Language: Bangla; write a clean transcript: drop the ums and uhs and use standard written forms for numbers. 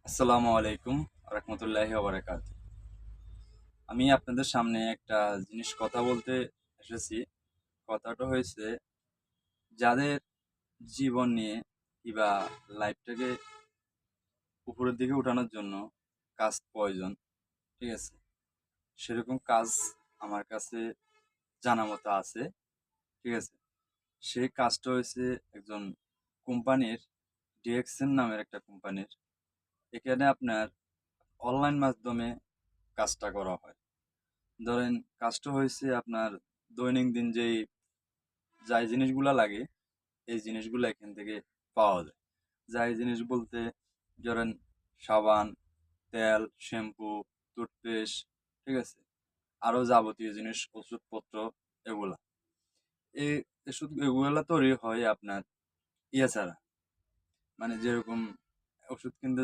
আসসালামু আলাইকুম রহমতুল্লাহি ওয়া বারাকাতুহু। আমি আপনাদের সামনে একটা জিনিস কথা বলতে এসেছি। কথাটা হয়েছে, যাদের জীবন নিয়ে কিংবা লাইফটাকে উপরের দিকে উঠানোর জন্য কাজ প্রয়োজন, ঠিক আছে? সেরকম কাজ আমার কাছে জানা মতো আছে, ঠিক আছে? সেই কাজটা হয়েছে একজন কোম্পানির, ডিএক্সএন নামের একটা কোম্পানির। এখানে আপনার অনলাইন মাধ্যমে কাজটা করা হয়। ধরেন, কাজটা হয়েছে আপনার দৈনন্দিন যাই জিনিসগুলা লাগে, এই জিনিসগুলো এখান থেকে পাওয়া যায়। যাই জিনিস বলতে ধরেন সাবান, তেল, শ্যাম্পু, টুথপেস্ট, ঠিক আছে? আরো যাবতীয় জিনিস, ওষুধপত্র, এগুলা। এই এগুলা তৈরি হয় আপনার ইয়ে ছাড়া, মানে যেরকম ওষুধ কিনতে